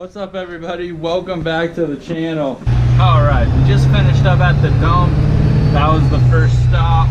What's up, everybody? Welcome back to the channel. All right, we just finished up at the dump. That was the first stop.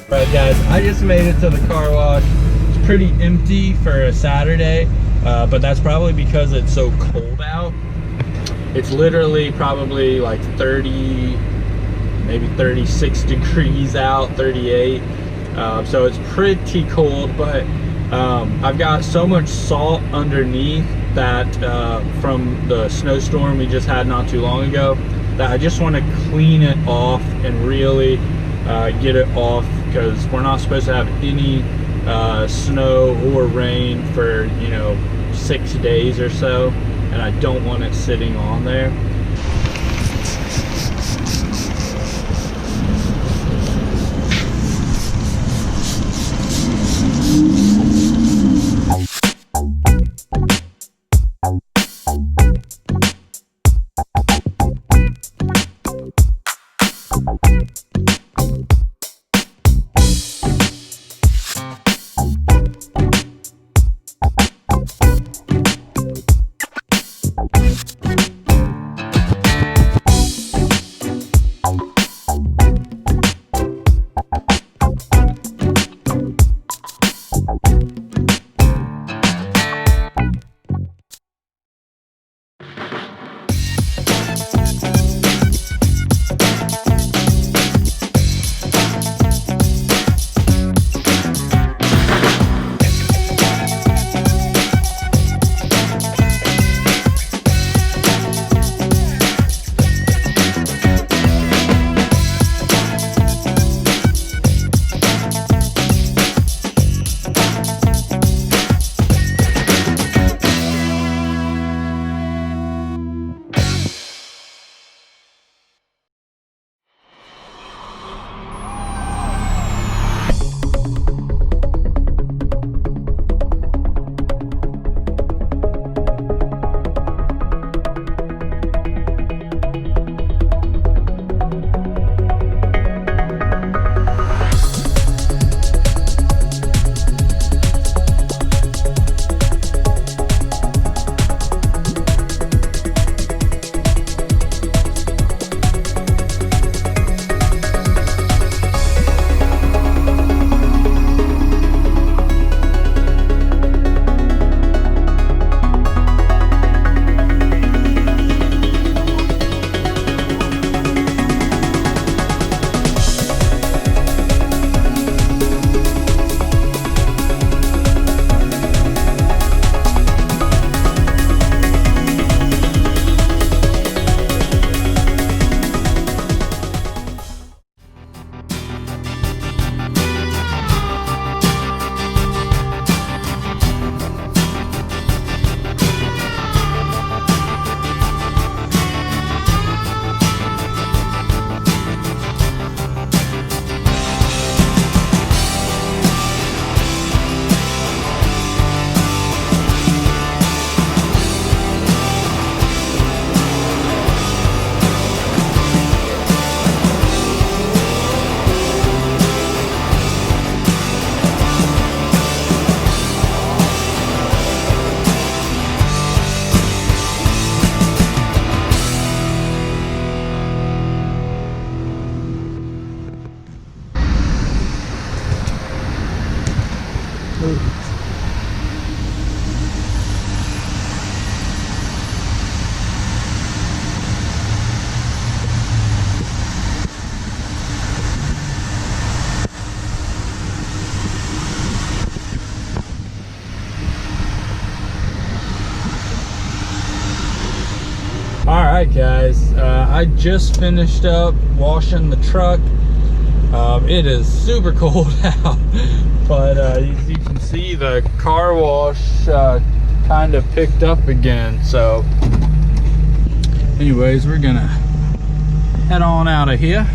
Alright guys, I just made it to the car wash. It's pretty empty for a Saturday, but that's probably because it's so cold out. It's literally probably like 30, maybe 36 degrees out, 38. So it's pretty cold, but I've got so much salt underneath that from the snowstorm we just had not too long ago, that I just want to clean it off and really get it off, because we're not supposed to have any snow or rain for 6 days or so, and I don't want it sitting on there. Alright guys, I just finished up washing the truck. It is super cold out, but as you can see, the car wash kind of picked up again. So anyways, we're gonna head on out of here.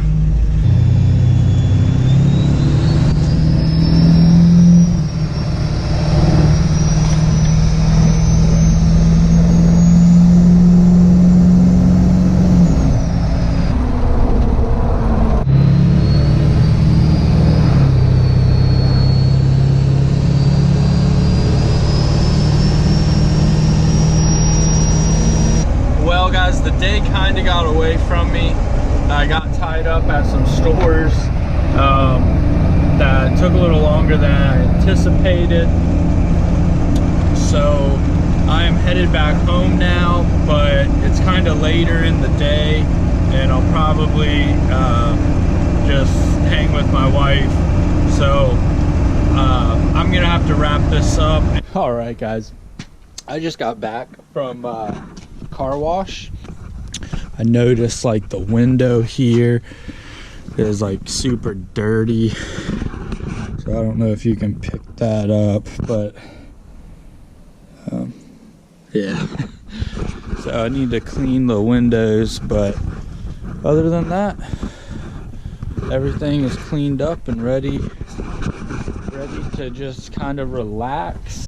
Well guys, the day kind of got away from me. I got tied up at some stores that took a little longer than I anticipated. So I am headed back home now, but it's kind of later in the day and I'll probably just hang with my wife. So I'm gonna have to wrap this up. All right guys, I just got back from car wash. I noticed like the window here is like super dirty, so I don't know if you can pick that up, but yeah. So I need to clean the windows, but other than that, everything is cleaned up and ready to just kind of relax.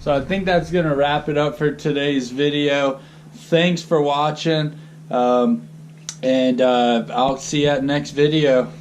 So I think that's gonna wrap it up for today's video. Thanks for watching, and I'll see you at the next video.